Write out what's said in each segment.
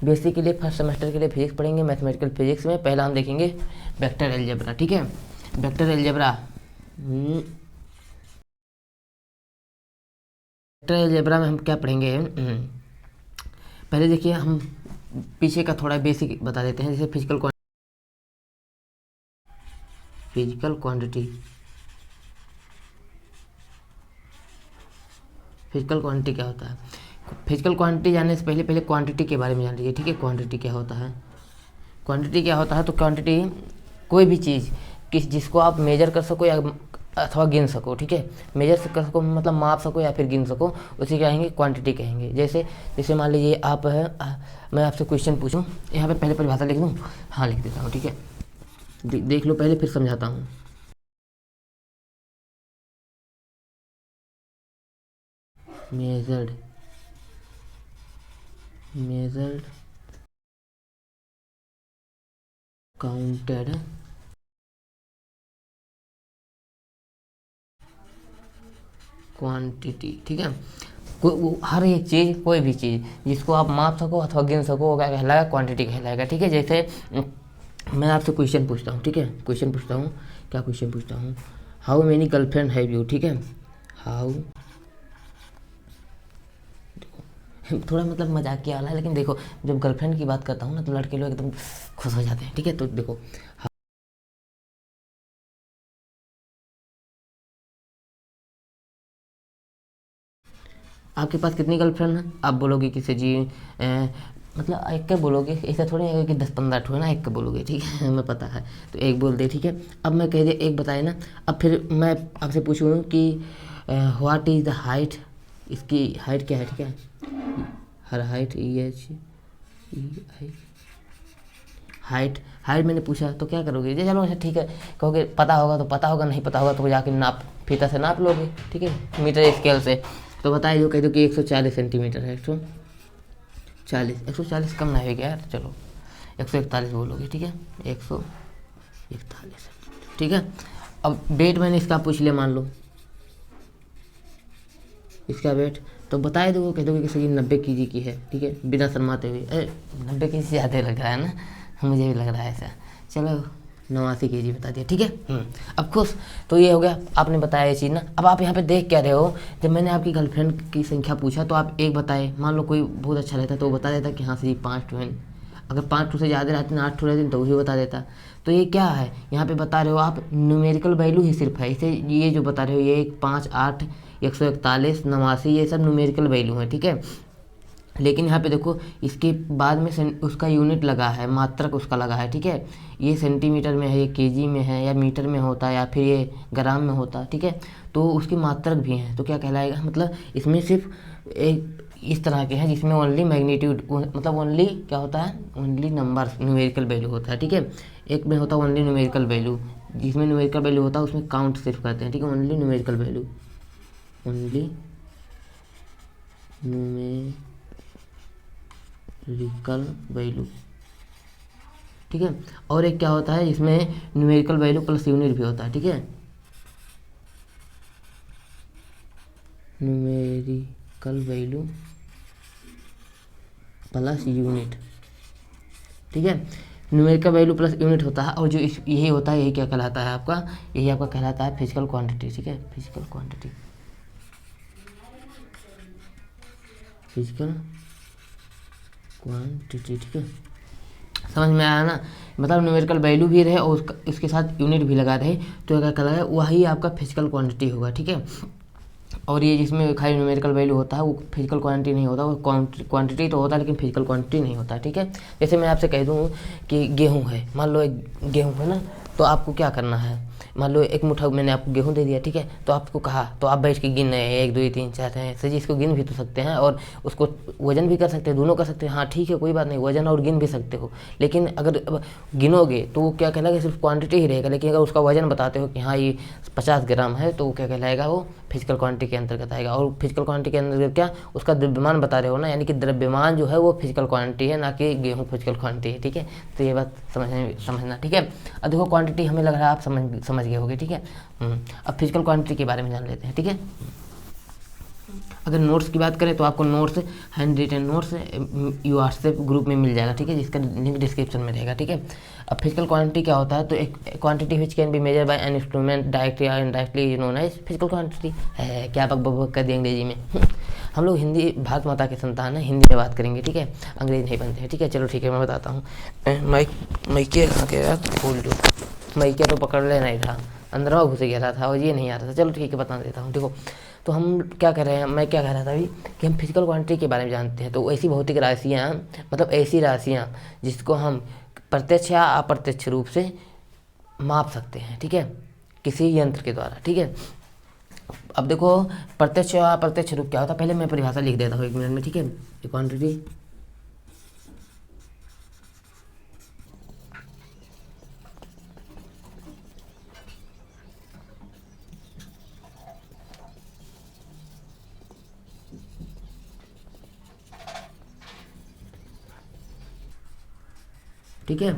Basic के लिए first semester के लिए फिजिक्स पढ़ेंगे, मैथमेटिकल फिजिक्स में पहला हम देखेंगे वेक्टर अलजेब्रा। ठीक है, वेक्टर अलजेब्रा, वेक्टर अलजेब्रा में हम क्या पढ़ेंगे, पहले देखिए हम पीछे का थोड़ा बेसिक बता देते हैं। जैसे फिजिकल क्वांटिटी, फिजिकल क्वांटिटी क्या होता है। फिजिकल क्वांटिटी जानने से पहले पहले क्वांटिटी के बारे में जान लीजिए। ठीक है, क्वांटिटी क्या होता है। क्वांटिटी क्या होता है, तो क्वांटिटी कोई भी चीज़ जिसको आप मेजर कर सको या अथवा गिन सको। ठीक है, मेजर कर सको मतलब माप सको या फिर गिन सको, उसे क्या कहेंगे, क्वांटिटी कहेंगे। जैसे जैसे मान लीजिए आप है, मैं आपसे क्वेश्चन पूछूं, यहाँ पे पहले परिभाषा लिख दूँ। हाँ लिख देता हूँ। ठीक है, देख लो पहले फिर समझाता हूँ। Measured counted quantity. ठीक है, हर एक चीज़, कोई भी चीज़ जिसको आप माप सको अथवा गिन सको, वो क्या कहलाएगा, क्वांटिटी कहलाएगा। ठीक है, जैसे मैं आपसे क्वेश्चन पूछता हूँ। ठीक है, क्वेश्चन पूछता हूँ, क्या क्वेश्चन पूछता हूँ, how many girlfriend have you. ठीक है, हाउ, थोड़ा मतलब मजाकिया वाला है, लेकिन देखो जब गर्लफ्रेंड की बात करता हूँ ना तो लड़के लोग एकदम खुश हो जाते हैं। ठीक है, तो देखो आपके पास कितनी गर्लफ्रेंड है, आप बोलोगे किसी जी मतलब एक के बोलोगे, ऐसा थोड़ी है कि 10-15 ठो है ना, एक के बोलोगे। ठीक है, हमें पता है, तो एक बोल दे। ठीक है, अब मैं कह दिया एक बताए ना, अब फिर मैं आपसे पूछूँ कि व्हाट इज़ द हाइट, इसकी हाइट क्या है। ठीक है, हर हाइट हाइट, हाइट मैंने पूछा तो क्या करोगे, ये चलो अच्छा ठीक है, कहोगे पता होगा तो पता होगा, नहीं पता होगा तो जाके नाप, फीता से नाप लोगे। ठीक है, मीटर स्केल से। तो बताइए जो कह दो कि 140 सेंटीमीटर है। 140 कम ना होगा यार, चलो 141 बोलोगे। ठीक है, 141। ठीक है, अब वेट मैंने इसका पूछ लिया, मान लो इसका वेट, तो बताए दो, कह दोगे कि सही 90 केजी की है। ठीक है, बिना शर्माते हुए, 90 केजी से ज़्यादा लग रहा है ना, मुझे भी लग रहा है ऐसा, चलो 89 केजी बता दिया। ठीक है, अब खुश, तो ये हो गया, आपने बताया ये चीज़ ना। अब आप यहाँ पे देख क्या रहे हो, जब मैंने आपकी गर्लफ्रेंड की संख्या पूछा तो आप एक बताए, मान लो कोई बहुत अच्छा रहता तो वो बता देता कि हाँ सही 5 ठो है। अगर 5 ठो से ज़्यादा रहते ना, 8 ठो रहते तो वही बता देता। तो ये क्या है, यहाँ पे बता रहे हो आप न्यूमेरिकल वैल्यू ही सिर्फ है, इसे ये जो बता रहे हो ये 5, 8, 141, 89, ये सब न्यूमेरिकल वैल्यू है। ठीक है, लेकिन यहाँ पे देखो इसके बाद में उसका यूनिट लगा है, मात्रक उसका लगा है। ठीक है, ये सेंटीमीटर में है, ये केजी में है, या मीटर में होता है, या फिर ये ग्राम में होता है। ठीक है, तो उसके मात्रक भी हैं, तो क्या कहलाएगा, मतलब इसमें सिर्फ एक इस तरह के हैं जिसमें ओनली मैग्नीट्यूड, मतलब ओनली क्या होता है, ओनली नंबर न्यूमेरिकल वैल्यू होता है। ठीक है, एक में होता है ओनली न्यूमेरिकल वैल्यू, जिसमें न्यूमेरिकल वैल्यू होता है उसमें काउंट सिर्फ करते हैं। ठीक है, only numerical value, only numerical value. ठीक है, और एक क्या होता है, इसमें न्यूमेरिकल वैल्यू प्लस यूनिट भी होता है। ठीक है, न्यूमेरिकल वैल्यू प्लस यूनिट। ठीक है, न्यूमेरिकल वैल्यू प्लस यूनिट होता है, और जो यही होता है, यही क्या कहलाता है आपका, यही आपका कहलाता है फिजिकल क्वांटिटी। ठीक है, फिजिकल क्वांटिटी, फिजिकल क्वांटिटी। ठीक है, समझ में आया ना, मतलब न्यूमेरिकल वैल्यू भी रहे और उसके साथ यूनिट भी लगा रहे, तो क्या कहलाएगा, वही आपका फिजिकल क्वांटिटी होगा। ठीक है, और ये जिसमें खाली न्यूमेरिकल वैल्यू होता है वो फिजिकल क्वांटिटी नहीं होता, वो क्वांटिटी तो होता है लेकिन फिजिकल क्वांटिटी नहीं होता। ठीक है, जैसे मैं आपसे कह दूँ कि गेहूँ है, मान लो एक गेहूँ है ना, तो आपको क्या करना है, मान लो एक मुट्ठा मैंने आपको गेहूँ दे दिया। ठीक है, तो आपको कहा, तो आप बैठ के गिन रहे हैं 1 2 3 4 हैं, सही इसको गिन भी तो सकते हैं और उसको वजन भी कर सकते हैं, दोनों कर सकते हैं। हाँ ठीक है, कोई बात नहीं, वजन और गिन भी सकते हो, लेकिन अगर अब गिनोगे तो वो क्या कहलाएगा, सिर्फ क्वांटिटी ही रहेगा। लेकिन अगर उसका वजन बताते हो कि हाँ ये 50 ग्राम है, तो वो क्या कहलाएगा, वो फिजिकल क्वांटिटी के अंतर्गत आएगा। और फिजिकल क्वांटिटी के अंतर्गत क्या, उसका द्रव्यमान बता रहे हो ना, यानी कि द्रव्यमान जो है वो फिजिकल क्वांटिटी है, ना कि गेहूँ फिजिकल क्वांटिटी है। ठीक है, तो ये बात समझना। ठीक है, अब देखो क्वांटिटी हमें लग रहा है आप समझ गए होगे। ठीक है, अब फिजिकल क्वांटिटी के बारे में जान लेते हैं। ठीक है, अगर नोट्स की बात करें तो आपको notes, hand written notes WhatsApp group में मिल जाएगा, ठीक है, जिसका लिंक डिस्क्रिप्शन में रहेगा, ठीक है। अब फिजिकल क्वांटिटी क्या होता है, तो एक quantity which can be measure by an instrument directly और indirectly known as physical quantity है। क्या बक बक कर दिए अंग्रेजी में हम लोग हिंदी भारत माता के संतान है, हिंदी में बात करेंगे, ठीक है, अंग्रेजी नहीं बनते हैं, ठीक है। चलो ठीक है, मैं बताता हूँ। मैके कहाँ के यार, भूल जो मैके तो पकड़ ले नहीं था, अंदरवा घुस गया था और ये नहीं आ रहा था। चलो ठीक है, बता देता हूँ। देखो, तो हम क्या कर रहे हैं, मैं क्या कह रहा था अभी कि हम फिजिकल क्वांटिटी के बारे में जानते हैं। तो ऐसी भौतिक राशियाँ, मतलब ऐसी राशियाँ जिसको हम प्रत्यक्ष या अप्रत्यक्ष रूप से माप सकते हैं, ठीक है, किसी यंत्र के द्वारा, ठीक है। अब देखो, प्रत्यक्ष या अप्रत्यक्ष रूप क्या होता है, पहले मैं परिभाषा लिख देता हूँ 1 मिनट में, ठीक है। क्वांटिटी ठीक है।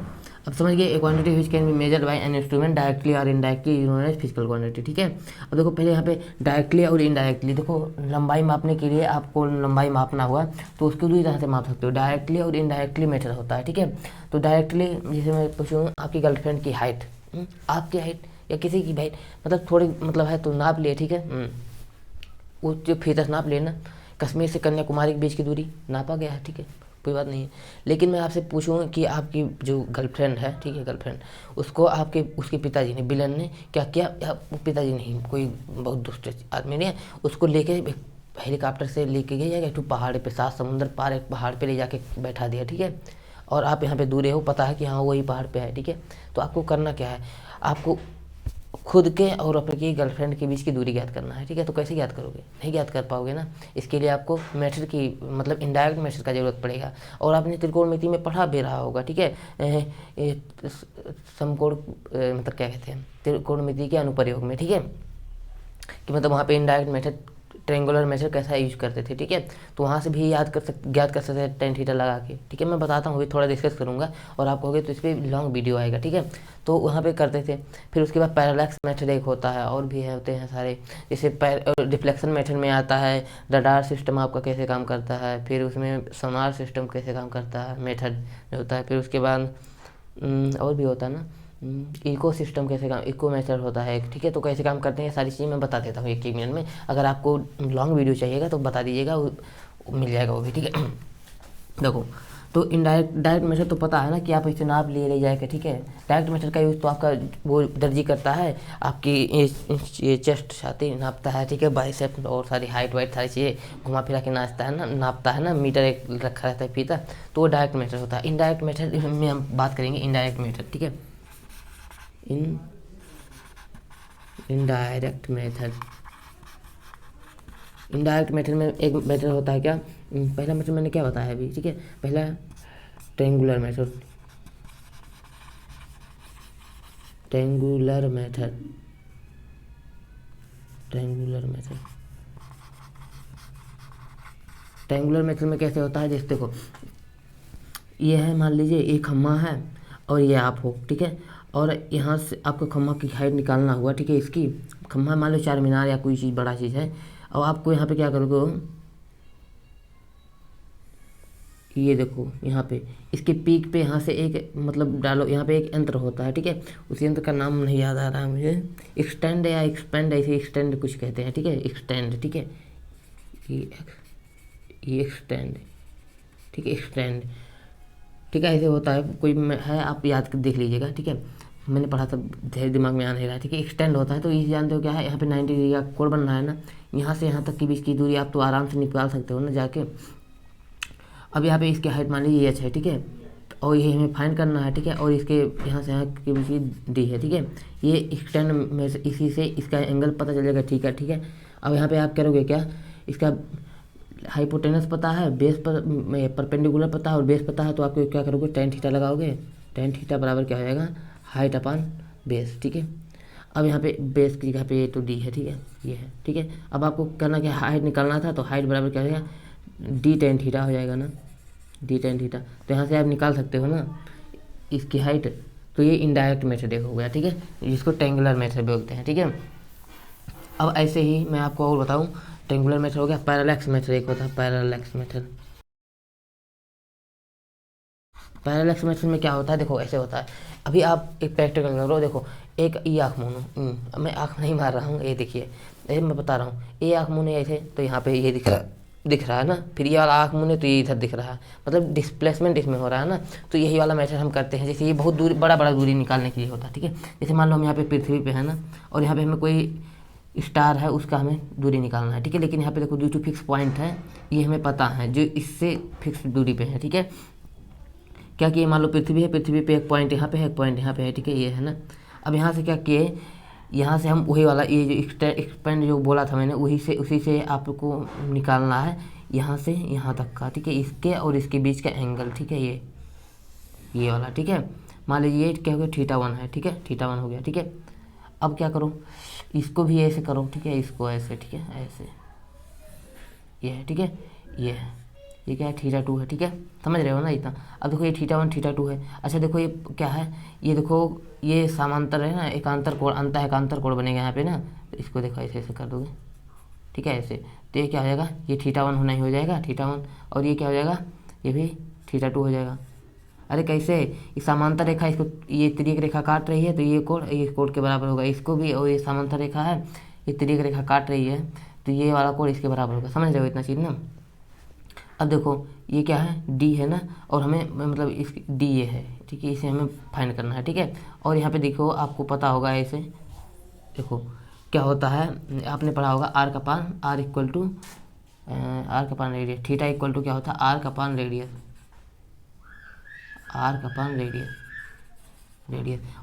अब समझ गए, quantity which can be measured by an instrument directly और indirectly known as physical quantity, ठीक है। अब देखो, पहले यहाँ पे डायरेक्टली और इनडायरेक्टली, देखो लंबाई मापने के लिए आपको लंबाई मापना हुआ तो उसको 2 तरह से माप सकते हो, डायरेक्टली और इनडायरेक्टली मेथड होता है, ठीक है। तो डायरेक्टली, जैसे मैं पूछूँ आपकी गर्लफ्रेंड की हाइट, आपकी हाइट या किसी की हाइट, मतलब थोड़ी मतलब है तो नाप लिए, ठीक है, वो जो फीता नाप लेना, कश्मीर से कन्याकुमारी के बीच की दूरी नापा गया है, ठीक है, कोई बात नहीं है। लेकिन मैं आपसे पूछूँ कि आपकी जो गर्लफ्रेंड है, ठीक है, गर्लफ्रेंड, उसको आपके उसके पिताजी ने, विलन ने क्या किया, या पिताजी नहीं, कोई बहुत दुष्ट आदमी ने उसको लेके हेलीकॉप्टर से लेके गया या एक पहाड़ पे, 7 समुंदर पार एक पहाड़ पे ले जाके बैठा दिया, ठीक है। और आप यहाँ पे दूर हो, पता है कि हाँ वही पहाड़ पे है, ठीक है। तो आपको करना क्या है, आपको खुद के और अपनी गर्लफ्रेंड के बीच की दूरी ज्ञात करना है, ठीक है। तो कैसे ज्ञात करोगे, नहीं ज्ञात कर पाओगे ना, इसके लिए आपको मेथड की, मतलब इनडायरेक्ट मेथड का जरूरत पड़ेगा। और आपने त्रिकोणमिति में पढ़ा भी रहा होगा, ठीक है, समकोण, मतलब क्या कहते हैं, त्रिकोणमिति के अनुप्रयोग में, ठीक है, कि मतलब वहाँ पे इनडायरेक्ट मेथड, ट्रेंगुलर मेथड कैसा यूज करते थे, ठीक है। तो वहाँ से भी ज्ञात कर सकते हैं टेन थीटा लगा के, ठीक है। मैं बताता हूँ, अभी थोड़ा डिस्कस करूँगा और आप कहोगे तो इस पर लॉन्ग वीडियो आएगा, ठीक है। तो वहाँ पे करते थे। फिर उसके बाद पैरालैक्स मेथड एक होता है, और भी होते हैं सारे, जैसे डिफ्लेक्शन मेथड में आता है रडार सिस्टम आपका कैसे काम करता है, फिर उसमें सोनार सिस्टम कैसे काम करता है, मेथड होता है। फिर उसके बाद और भी होता है ना, इको सिस्टम कैसे काम, इको मेथड होता है, ठीक है। तो कैसे काम करते हैं सारी चीज़ें मैं बता देता हूँ 1 मिनट में। अगर आपको लॉन्ग वीडियो चाहिएगा तो बता दीजिएगा, मिल जाएगा वो भी, ठीक है। देखो, तो डायरेक्ट मेथड तो पता है ना कि आप इसे नाप लिए ले जाएगा, ठीक है। डायरेक्ट मेथड का यूज़ तो आपका वो दर्जी करता है, आपकी ये चेस्ट छाती नापता है, ठीक है, बाइसेप और सारी हाइट वाइट सारी चीज़ें घुमा फिरा के नाचता है ना, नापता है ना, मीटर एक रखा रहता है फीता, तो वो डायरेक्ट मेथड होता है। इनडायरेक्ट मेथड में हम बात करेंगे, इनडायरेक्ट मेथड, ठीक है। इनडायरेक्ट मेथड में एक मेथड होता है क्या, पहला मेथड मैंने क्या बताया अभी, ठीक है। पहला ट्रेंगुलर मेथड, ट्रेंगुलर मेथड में कैसे होता है, जैसे देखो ये है, मान लीजिए एक खम्मा है और ये आप हो, ठीक है। और यहाँ से आपको खम्मा की हाइट निकालना हुआ, ठीक है। इसकी खम्मा मान लो 4 मीनार या कोई चीज़ बड़ा चीज़ है, और आपको यहाँ पे क्या करोगे, ये देखो यहाँ पे इसके पीक पे यहाँ से एक मतलब डालो, यहाँ पे एक यंत्र होता है, ठीक है। उस यंत्र का नाम नहीं याद आ रहा है मुझे, एक्सटेंड या एक्सपेंड, ऐसे एक्सटेंड कुछ कहते हैं, ठीक है, एक्सटेंड, ठीक है, ये एक्सटेंड, ठीक है, एक्सटेंड, ठीक है, ऐसे होता है। कोई है, आप याद कर देख लीजिएगा, ठीक है, मैंने पढ़ा था, धैर्य दिमाग में आ नहीं रहा है, ठीक है। एक्सटेंड होता है तो ये जानते हो क्या है, यहाँ पे 90 डिग्री का कोण बन रहा है ना, यहाँ से यहाँ तक की बीच की दूरी आप तो आराम से निकाल सकते हो ना जाके। अब यहाँ पे इसकी हाइट मान लीजिए एच है, ठीक है, और ये हमें फाइंड करना है, ठीक है। और इसके यहाँ से यहाँ के बीच की डी है, ठीक है। ये एक्सटेंड में से इसी से इसका एंगल पता चलेगा, ठीक है, ठीक है। अब यहाँ पे आप करोगे क्या, इसका हाइपोटेनस पता है, बेस पर परपेंडिकुलर पता है और बेस पता है, तो आपको क्या करोगे, टेन थीटा लगाओगे। टेन थीटा बराबर क्या हो जाएगा, हाइट अपान बेस, ठीक है। अब यहाँ पे बेस की जगह पे ये तो डी है, ठीक है, ये है, ठीक है। अब आपको करना क्या, हाइट निकालना था, तो हाइट बराबर क्या हो जाएगा, डी टेन थीटा हो जाएगा ना, डी टेन थीटा। तो यहाँ से आप निकाल सकते हो ना इसकी हाइट। तो ये इनडायरेक्ट मेथड हो गया, ठीक है, जिसको ट्रेंगुलर मेथड बोलते हैं, ठीक है। अब ऐसे ही मैं आपको और बताऊँ ट्रेंगुलर मेथड हो गया। पैरेलैक्स मेथड एक होता है पैरेलैक्स मेथड। पैरेलैक्स मेथड में क्या होता है, देखो ऐसे होता है। अभी आप एक प्रैक्टिकल करो, देखो एक ये आँख मूनो, मैं आँख नहीं मार रहा हूँ, ये देखिए, ये मैं बता रहा हूँ, ये आँख मूने ऐसे तो यहाँ पे ये दिख रहा है ना, फिर ये वाला आँख मूने तो ये इधर दिख रहा है, मतलब डिस्प्लेसमेंट इसमें हो रहा है ना। तो यही वाला मेथड हम करते हैं, जैसे ये बहुत दूर बड़ा दूरी निकालने के लिए होता है, ठीक है। जैसे मान लो हम यहाँ पे पृथ्वी पे है ना, और यहाँ पे हमें कोई स्टार है, उसका हमें दूरी निकालना है, ठीक है। लेकिन यहाँ पे देखो जो फिक्स पॉइंट है ये हमें पता है, जो इससे फिक्स दूरी पे है, ठीक है। क्या किए, मान लो पृथ्वी है, पृथ्वी पे एक पॉइंट यहाँ पे है, एक पॉइंट यहाँ पे है, ठीक है, ये है ना। अब यहाँ से क्या किए, यहाँ से हम वही वाला ये जो एक्सपेंड जो बोला था मैंने, उसी से आपको निकालना है यहाँ से यहाँ तक का, ठीक है, इसके और इसके बीच का एंगल, ठीक है, ये वाला, ठीक है। मान लीजिए ये क्या हो गया, θ1 है, ठीक है, θ1 हो गया, ठीक है। अब क्या करो, इसको भी ऐसे करो, ठीक है, इसको ऐसे, ठीक है, ऐसे, ये है, ठीक है, ये है, ये क्या है, θ2 है, ठीक है, समझ रहे हो ना इतना। अब देखो ये θ1 θ2 है। अच्छा देखो ये क्या है, ये देखो ये समांतर है ना, एकांतर कोण, अंतः एकांतर कोण बनेगा यहाँ पे ना, तो इसको देखो ऐसे कर दोगे, ठीक है, ऐसे। तो ये क्या हो जाएगा, ये θ1 होना ही हो जाएगा, θ1, और ये क्या हो जाएगा, ये भी θ2 हो जाएगा। अरे कैसे, ये समांतर रेखा, इसको ये तिर्यक रेखा काट रही है, तो ये कोण के बराबर होगा, इसको भी, और ये समांतर रेखा है, ये तिर्यक रेखा काट रही है, तो ये वाला कोण इसके बराबर होगा। समझ रहे हो इतना चीज़ ना। अब देखो ये क्या है, डी है ना, और हमें मतलब इस डी ये है, ठीक है, इसे हमें फाइंड करना है, ठीक है। और यहाँ पे देखो आपको पता होगा ऐसे, देखो क्या होता है, आपने पढ़ा होगा R equal to radius, theta equal to क्या होता है, आर कपान रेडियस,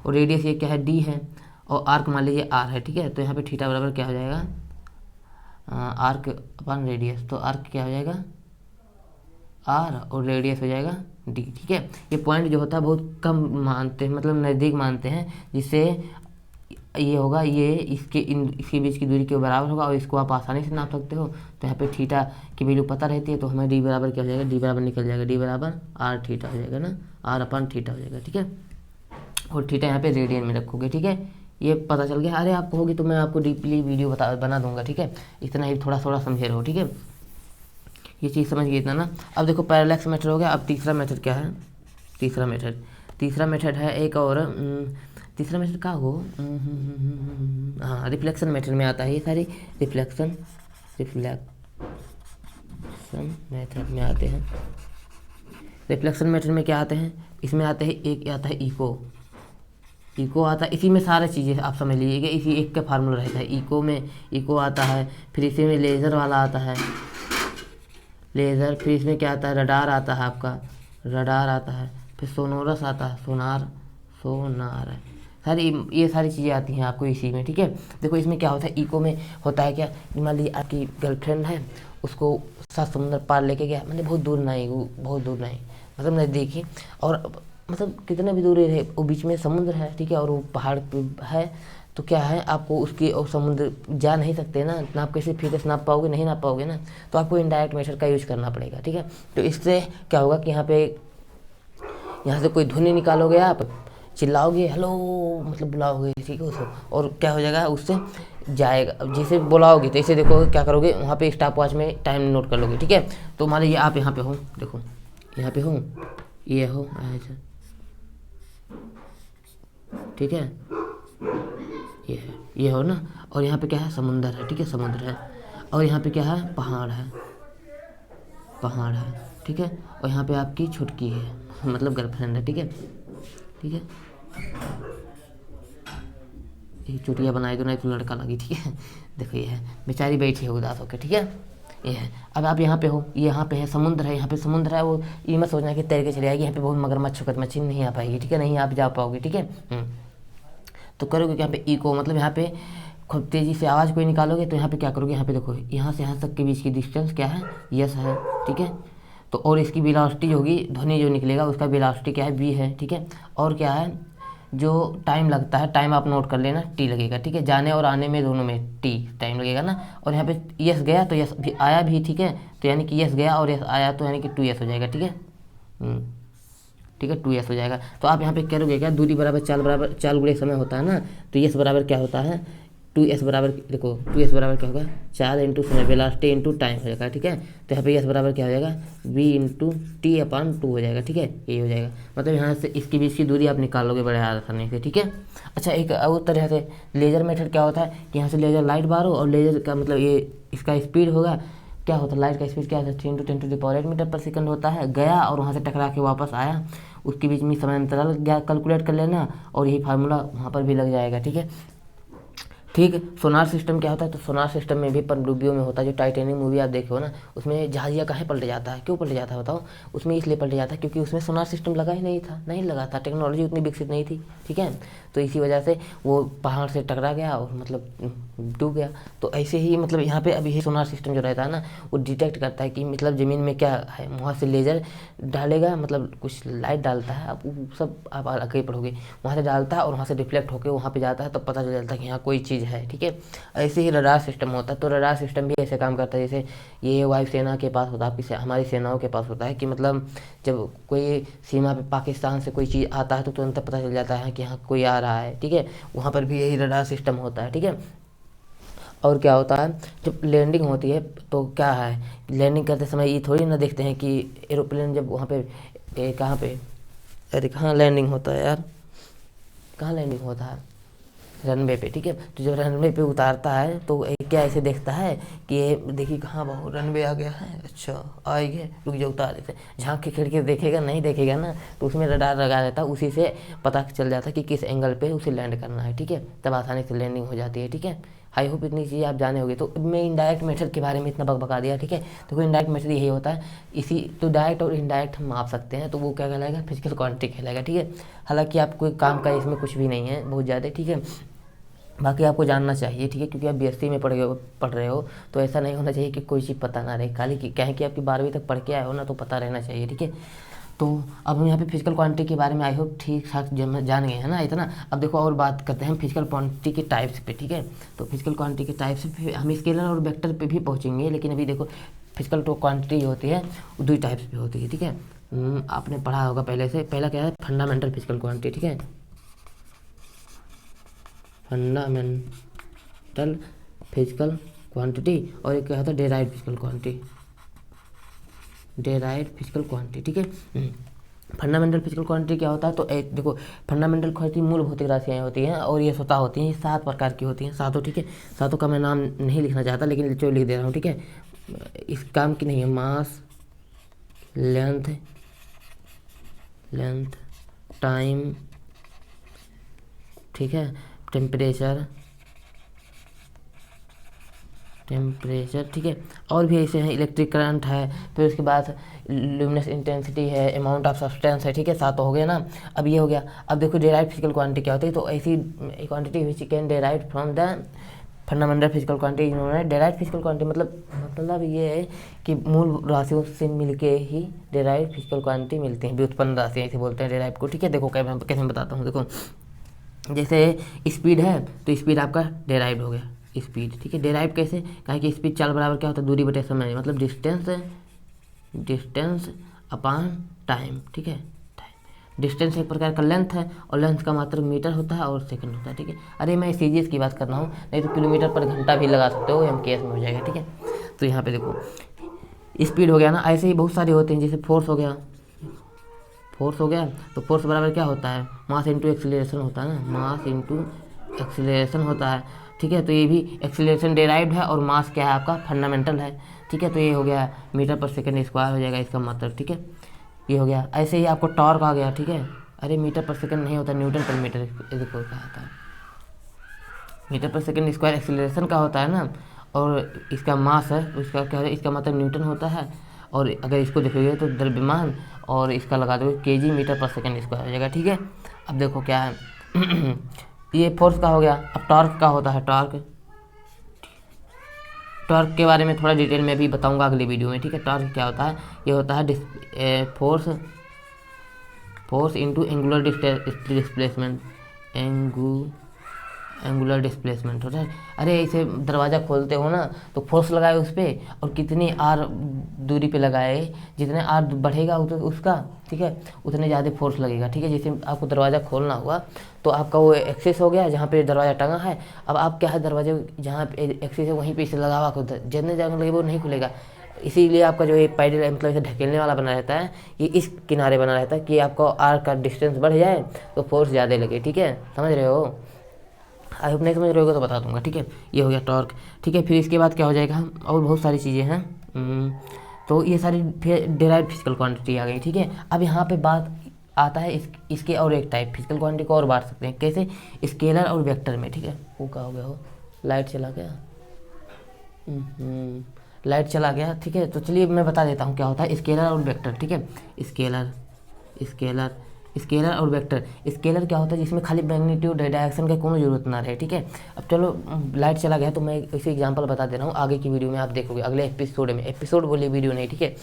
और रेडियस ये क्या है, डी है, और आर्क मान लीजिए आर है, ठीक है। तो यहाँ पे थीटा बराबर क्या हो जाएगा, आर्क अपन रेडियस, तो आर्क क्या हो जाएगा आर, और रेडियस हो जाएगा डी, ठीक है। ये पॉइंट जो होता है बहुत कम मानते हैं, मतलब नज़दीक मानते हैं, जिससे ये होगा, ये इसके बीच की दूरी के बराबर होगा, और इसको आप आसानी से नाप सकते हो। तो यहाँ पे थीटा की वैल्यू पता रहती है, तो हमें डी बराबर क्या हो जाएगा, डी बराबर निकल जाएगा, डी बराबर आर थीटा हो जाएगा ना, आर अपन थीटा हो जाएगा, ठीक है। और थीटा यहाँ पे रेडियन में रखोगे, ठीक है, ये पता चल गया। अरे आप कहोगे तो मैं आपको डीपली वीडियो बना दूंगा, ठीक है, इतना ही थोड़ा समझे रहो, ठीक है, ये चीज़ समझ गई इतना ना। अब देखो पैरेलैक्स मेथड हो गया। अब तीसरा मेथड क्या है, तीसरा मेथड है एक और, तीसरा मेथड का हो, हाँ रिफ्लेक्शन मेथड में आता है ये सारी, रिफ्लेक्शन मेथड में आते हैं। रिफ्लेक्शन मेथड में क्या आते हैं, इसमें आते हैं, एक आता है इको आता है, इसी में सारी चीज़ें आप समझ लीजिएगा, इसी एक का फार्मूला रहता है। इको आता है, फिर इसी में लेज़र वाला आता है, लेज़र, फिर इसमें क्या आता है, रडार आता है, आपका रडार आता है, फिर सोनोरस आता है, सोनार है, ये सारी चीज़ें आती हैं आपको इसी में, ठीक है। देखो इसमें क्या होता है, इको में होता है क्या, मान लीजिए आपकी गर्लफ्रेंड है, उसको 7 समुंदर पार लेके गया, मतलब बहुत दूर नहीं, मतलब नज़दीक ही, और मतलब कितना भी दूर रहे, वो बीच में समुद्र है, ठीक है, और वो पहाड़ पे है, तो क्या है, आपको उसकी और समुद्र जा नहीं सकते ना, नाप कैसे फिर नाप पाओगे, नहीं नाप पाओगे ना, तो आपको इनडायरेक्ट मेथड का यूज करना पड़ेगा, ठीक है। तो इससे क्या होगा कि यहाँ से कोई ध्वनि निकालोगे, आप चिल्लाओगे हेलो, मतलब बुलाओगे, ठीक है उसको, और क्या हो जाएगा, उससे जाएगा, जैसे बुलाओगे तो ऐसे देखो क्या करोगे, वहाँ पे स्टॉप वॉच में टाइम नोट कर लोगे, ठीक है। तो मान लीजिए आप यहाँ पे हो, देखो यहाँ पे हो, ये हो ऐसा, ठीक है, ये हो ना, और यहाँ पे क्या है, समुंदर है, ठीक है, समुद्र है, और यहाँ पे क्या है, पहाड़ है, ठीक है, और यहाँ पे आपकी छुटकी है, मतलब गर्लफ्रेंड है, ठीक है, ये चुटिया बनाई दो, नहीं तो लड़का लगी, ठीक है। देखो ये है, बेचारी बैठी है उदास होकर, ठीक है, ये है। अब आप यहाँ पे हो, यहाँ पे है समुद्र है, यहाँ पे समुद्र है, वो ये मत सोचना कि तैर के चले आएगी, यहाँ पे बहुत मगरमच्छ नहीं आ पाएगी, ठीक है, नहीं आप जा पाओगे, ठीक है। तो करोगे कि यहाँ पे इको, मतलब यहाँ पे खूब तेज़ी से आवाज़ कोई निकालोगे, तो यहाँ पे क्या करोगे, यहाँ पे देखो यहाँ से यहाँ तक के बीच की डिस्टेंस क्या है, यस है, ठीक है। तो और इसकी वेलोसिटी होगी, ध्वनि जो निकलेगा उसका वेलोसिटी क्या है, वी है, ठीक है। और क्या है, जो टाइम लगता है, टाइम आप नोट कर लेना, टी लगेगा, ठीक है, जाने और आने में दोनों में टी टाइम लगेगा ना। और यहाँ पे यस गया तो यस भी आया भी, ठीक है, तो यानी कि यस गया और यस आया, तो यानी कि 2s हो जाएगा, ठीक है, ठीक है, 2s हो जाएगा। तो आप यहाँ पे करोगे क्या, दूरी बराबर चाल गुणे समय होता है ना, तो यस बराबर क्या होता है, 2s बराबर, देखो 2s बराबर क्या होगा, 4 इंटू समय वेलोसिटी इंटू टाइम हो जाएगा, ठीक है। तो यहाँ पे s बराबर क्या हो जाएगा, v इंटू टी अपान 2 हो जाएगा, ठीक है, ये हो जाएगा। मतलब यहाँ से इसके बीच की दूरी आप निकाल लोगे बड़े आसानी से, ठीक है। अच्छा, एक और तरह से लेज़र मेथड क्या होता है कि यहाँ से लेज़र लाइट बारो और लेज़र का मतलब ये इसका स्पीड होगा, क्या होता है लाइट का स्पीड क्या होता है, 3 × 10⁸ मीटर पर सेकंड होता है, गया और वहाँ से टकरा के वापस आया, उसके बीच में समय अंतराल क्या कैलकुलेट कर लेना और यही फार्मूला वहाँ पर भी लग जाएगा, ठीक है। ठीक, सोनार सिस्टम क्या होता है, तो सोनार सिस्टम में भी पनडुब्बियों में होता है, जो टाइटैनिक मूवी आप देखे हो ना, उसमें जहाजिया काहे पलट जाता है, क्यों पलट जाता है बताओ, उसमें इसलिए पलट जाता है क्योंकि उसमें सोनार सिस्टम लगा ही नहीं था, नहीं लगा था, टेक्नोलॉजी उतनी विकसित नहीं थी, ठीक है। तो इसी वजह से वो पहाड़ से टकरा गया और मतलब डूब गया। तो ऐसे ही मतलब यहाँ पे अभी सोनार सिस्टम जो रहता है ना, वो डिटेक्ट करता है कि मतलब ज़मीन में क्या है, वहाँ से लेज़र डालेगा, मतलब कुछ लाइट डालता है, आप सब आप आगे पढ़ोगे, वहाँ से डालता है और वहाँ से रिफ्लेक्ट होकर वहाँ पे जाता है, तब पता चल जाता है कि यहाँ कोई चीज़ है, ठीक है। ऐसे ही रडार सिस्टम होता है, तो रडार सिस्टम भी ऐसे काम करता है जैसे ये वायुसेना के पास होता है, आपकी हमारी सेनाओं के पास होता है कि मतलब जब कोई सीमा पे पाकिस्तान से कोई चीज़ आता है तो तुरंत पता चल जाता है कि यहाँ कोई आ रहा है, ठीक है। वहाँ पर भी यही रडार सिस्टम होता है, ठीक है। और क्या होता है, जब लैंडिंग होती है तो क्या है, लैंडिंग करते समय ये थोड़ी ना देखते हैं कि एरोप्लेन जब वहाँ पे कहाँ पे, अरे कहाँ लैंडिंग होता है यार, कहाँ लैंडिंग होता है, रनवे पे, ठीक है। तो जब रनवे पे उतारता है तो क्या ऐसे देखता है कि ये देखिए कहाँ बहु रनवे आ गया है, अच्छा आ गया, रुक जाओ उतार देते, झांक के खिड़की देखेगा, नहीं देखेगा ना, तो उसमें रडार लगा रहता है, उसी से पता चल जाता है कि किस एंगल पे उसे लैंड करना है, ठीक है। तब आसानी से लैंडिंग हो जाती है, ठीक है। आई होप इतनी चीज़ें आप जाने होगे। तो मैं इनडायरेक्ट मेथड के बारे में इतना बका दिया, ठीक है। तो कोई इनडायरेक्ट मेथड यही होता है, इसी तो डायरेक्ट और इनडायरेक्ट हम माप सकते हैं, तो वो क्या कहलाएगा, फिजिकल क्वांटिटी कहलाएगा, ठीक है। हालांकि आप कोई काम का इसमें कुछ भी नहीं है बहुत ज़्यादा, ठीक है। बाकी आपको जानना चाहिए, ठीक है, क्योंकि आप बीएससी में पढ़ रहे हो, तो ऐसा नहीं होना चाहिए कि कोई चीज़ पता ना रहे, खाली क्या है कि आपकी 12वीं तक पढ़ के आए हो ना, तो पता रहना चाहिए, ठीक है। तो अब हम यहाँ पे फिजिकल क्वांटिटी के बारे में आई होप ठीक ठाक जान गए हैं ना इतना। अब देखो और बात करते हैं फिजिकल क्वांटिटी के टाइप्स पे, ठीक है। तो फिजिकल क्वांटिटी के टाइप्स पे हम स्केलर और वेक्टर पे भी पहुँचेंगे, लेकिन अभी देखो फिजिकल क्वांटिटी होती है वो 2 टाइप्स पे होती है, ठीक है। आपने पढ़ा होगा पहले से, पहला क्या है, फंडामेंटल फिजिकल क्वांटिटी, ठीक है, फंडामेंटल फिजिकल क्वांटिटी, और एक क्या होता है derived physical quantity, derived physical quantity, ठीक है। फंडामेंटल फिजिकल क्वांटिटी क्या होता है, तो एक देखो फंडामेंटल क्वांटिटी मूल भौतिक राशियाँ होती हैं और ये स्वतः होती हैं, ये 7 प्रकार की होती हैं, सातों, ठीक है। सातों का मैं नाम नहीं लिखना चाहता, लेकिन जो लिख दे रहा हूँ, ठीक है। इस काम की नहीं है, मास, लेंथ, टाइम, ठीक है, टेम्परेचर, ठीक है। और भी ऐसे हैं, इलेक्ट्रिक करंट है, फिर उसके बाद ल्यूमिनस इंटेंसिटी है, अमाउंट ऑफ सब्सटेंस है, ठीक है, 7 हो गया ना। अब ये हो गया। अब देखो डेराइव्ड फिजिकल क्वांटिटी क्या होती है, तो ऐसी quantity which can derived from the fundamental physical quantity. इन्होंने डेराइव्ड फिजिकल क्वांटिटी मतलब ये है कि मूल राशियों से मिलके ही डेराइव्ड फिजिकल क्वांटिटी मिलती हैं, व्युत्पन्न राशियाँ ऐसे बोलते हैं डेराइव्ड को, ठीक है। देखो कैसे मैं बताता हूँ, देखो जैसे स्पीड है तो स्पीड आपका डेराइव्ड हो गया, स्पीड, ठीक है। डेराइव कैसे, कहा कि स्पीड चाल बराबर क्या होता है, दूरी बटे समय, मतलब डिस्टेंस अपॉन टाइम, ठीक है। टाइम, डिस्टेंस एक प्रकार का लेंथ है और लेंथ का मात्रक मीटर होता है और सेकंड होता है, ठीक है। अरे मैं सीजीएस की बात कर रहा हूँ, नहीं तो किलोमीटर पर घंटा भी लगा सकते हो, एमकेएस में हो जाएगा, ठीक है। तो यहाँ पे देखो स्पीड हो गया ना, ऐसे ही बहुत सारे होते हैं, जैसे फोर्स हो गया, तो फोर्स बराबर क्या होता है, मास इंटू एक्सीलरेशन होता है ना, मास इंटू एक्सीलरेशन होता है, ठीक है। तो ये भी एक्सीलरेशन डेराइव्ड है और मास क्या है आपका फंडामेंटल है, ठीक है। तो ये हो गया मीटर पर सेकंड स्क्वायर हो जाएगा इसका मतलब, ठीक है। ये हो गया। ऐसे ही आपको टॉर्क आ गया, ठीक है। अरे मीटर पर सेकंड नहीं होता, न्यूटन पर मीटर, देखो क्या होता है, मीटर पर सेकंड स्क्वायर एक्सीलरेशन का होता है ना, और इसका मास है तो इसका क्या है, इसका मतलब न्यूटन होता है। और अगर इसको देखोगे तो द्रव्यमान, और इसका लगा दो केजी मीटर पर सेकंड स्क्वायर हो जाएगा, ठीक है। अब देखो क्या है ये फोर्स का हो गया। अब टॉर्क का होता है, टॉर्क के बारे में थोड़ा डिटेल में भी बताऊंगा अगली वीडियो में, ठीक है। टॉर्क क्या होता है, ये होता है force into angular displacement, angular angular displacement होता है। अरे इसे दरवाज़ा खोलते हो ना तो फोर्स लगाए उस पर, और कितनी आर दूरी पे लगाए, जितने आर बढ़ेगा उसका, ठीक है, उतने ज़्यादा फोर्स लगेगा, ठीक है। जैसे आपको दरवाज़ा खोलना हुआ तो आपका वो एक्सेस हो गया जहाँ पे दरवाज़ा टंगा है। अब आप क्या है, दरवाजे जहाँ पे एक्सेस है वहीं पे इसे लगा हुआ, जितने जगह लगे वो नहीं खुलेगा। इसीलिए आपका जो ये पैडल मतलब इसे ढकेलने वाला बना रहता है, ये इस किनारे बना रहता है कि आपको आर का डिस्टेंस बढ़ जाए तो फोर्स ज़्यादा लगे, ठीक है, समझ रहे हो। आई होप नहीं समझ रहे हो तो बता दूंगा, ठीक है। ये हो गया टॉर्क, ठीक है। फिर इसके बाद क्या हो जाएगा, और बहुत सारी चीज़ें हैं। तो ये सारी फिर डिराइव्ड फिजिकल क्वांटिटी आ गई, ठीक है। अब यहाँ पे बात आता है इसके और एक टाइप फिजिकल क्वांटिटी को और बांट सकते हैं कैसे, स्केलर और वेक्टर में, ठीक है। वो क्या हो गया, हो लाइट चला गया, लाइट चला गया, ठीक है। तो चलिए मैं बता देता हूँ क्या होता है स्केलर और वेक्टर, ठीक है। स्केलर स्केलर स्केलर और वेक्टर। स्केलर क्या होता है, जिसमें खाली मैग्नीट्यूड डायरेक्शन का कोई जरूरत ना रहे, ठीक है। अब चलो लाइट चला गया तो मैं इसे एग्जांपल बता दे रहा हूँ, आगे की वीडियो में आप देखोगे, अगले एपिसोड में, एपिसोड बोलिए वीडियो नहीं, ठीक है।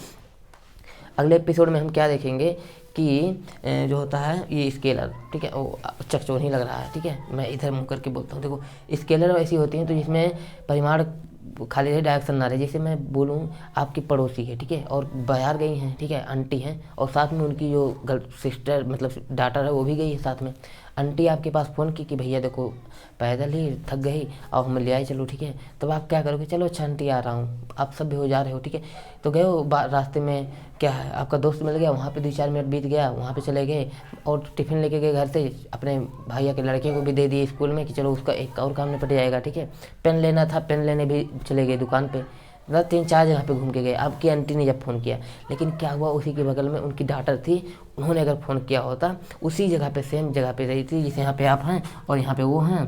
अगले एपिसोड में हम क्या देखेंगे कि जो होता है ये स्केलर, ठीक है, वो चकचोर लग रहा है, ठीक है, मैं इधर मुँह करके बोलता हूँ। देखो स्केलर ऐसी होती हैं तो जिसमें परिमाण खाली रहे, डायरेक्शन ना रहे। जैसे मैं बोलूँ आपकी पड़ोसी है, ठीक है, और बाहर गई हैं, ठीक है, आंटी हैं, और साथ में उनकी जो सिस्टर मतलब डॉटर है वो भी गई है साथ में। आंटी आपके पास फ़ोन की कि भैया देखो पैदल ही थक गई और हम ले आए चलो, ठीक है। तब आप क्या करोगे, चलो अच्छा आंटी आ रहा हूँ, आप सब भी हो जा रहे हो, ठीक है। तो गए हो रास्ते में क्या है, आपका दोस्त मिल गया, वहाँ पे 2-4 मिनट बीत गया, वहाँ पे चले गए और टिफ़िन लेके गए घर से, अपने भैया के लड़के को भी दे दिए स्कूल में कि चलो उसका एक और काम निपट जाएगा, ठीक है। पेन लेना था, पेन लेने भी चले गए दुकान पे, मतलब 3-4 जगह पे घूम के गए। आपकी आंटी ने जब फ़ोन किया, लेकिन क्या हुआ, उसी के बगल में उनकी डॉटर थी, उन्होंने अगर फ़ोन किया होता उसी जगह पे, सेम जगह पे रही थी जैसे यहाँ पे आप हैं और यहाँ पे वो हैं,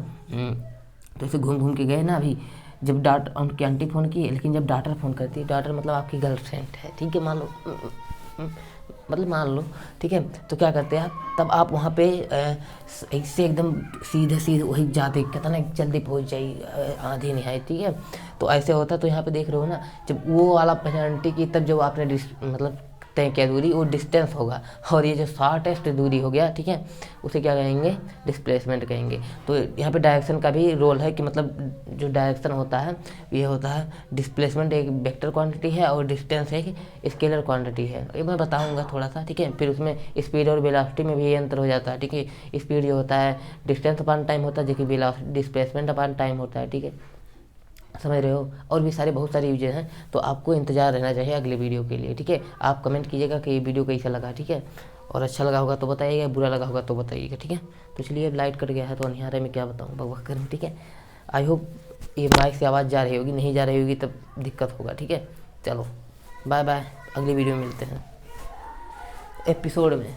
तो ऐसे घूम घूम के गए ना। अभी जब उनकी आंटी फ़ोन की, लेकिन जब डॉटर फ़ोन करती, डॉटर मतलब आपकी गर्लफ्रेंड है, ठीक है, मान लो, मतलब मान लो, ठीक है। तो क्या करते हैं आप, तब आप वहाँ पे इससे एकदम सीधे वही जाते, कहता ना जल्दी पहुँच जाइए, आंधी नहीं आई, ठीक है। तो ऐसे होता, तो यहाँ पे देख रहे हो ना, जब वो वाला पेनल्टी की, तब जो आपने मतलब तय किया दूरी, वो डिस्टेंस होगा, और ये जो शॉर्टेस्ट दूरी हो गया, ठीक है, उसे क्या कहेंगे, डिस्प्लेसमेंट कहेंगे। तो यहाँ पे डायरेक्शन का भी रोल है कि मतलब जो डायरेक्शन होता है ये होता है, डिस्प्लेसमेंट एक वेक्टर क्वांटिटी है और डिस्टेंस एक स्केलर क्वांटिटी है। ये मैं बताऊंगा थोड़ा सा, ठीक है। फिर उसमें स्पीड और वेलोसिटी में भी ये अंतर हो जाता है, ठीक है। स्पीड जो होता है डिस्टेंस अपॉन टाइम होता है, जबकि वेलोसिटी डिस्प्लेसमेंट अपॉन टाइम होता है, ठीक है, समझ रहे हो। और भी सारे बहुत सारे यूजेस हैं, तो आपको इंतजार रहना चाहिए अगले वीडियो के लिए, ठीक है। आप कमेंट कीजिएगा कि ये वीडियो कैसा लगा, ठीक है, और अच्छा लगा होगा तो बताइएगा, बुरा लगा होगा तो बताइएगा, ठीक है। तो चलिए अब लाइट कट गया है तो अंधियारे में क्या बताऊँ, बकवास करूँ, ठीक है। आई होप ये माइक से आवाज़ जा रही होगी, नहीं जा रही होगी तब दिक्कत होगा, ठीक है। चलो बाय बाय, अगली वीडियो में मिलते हैं एपिसोड में।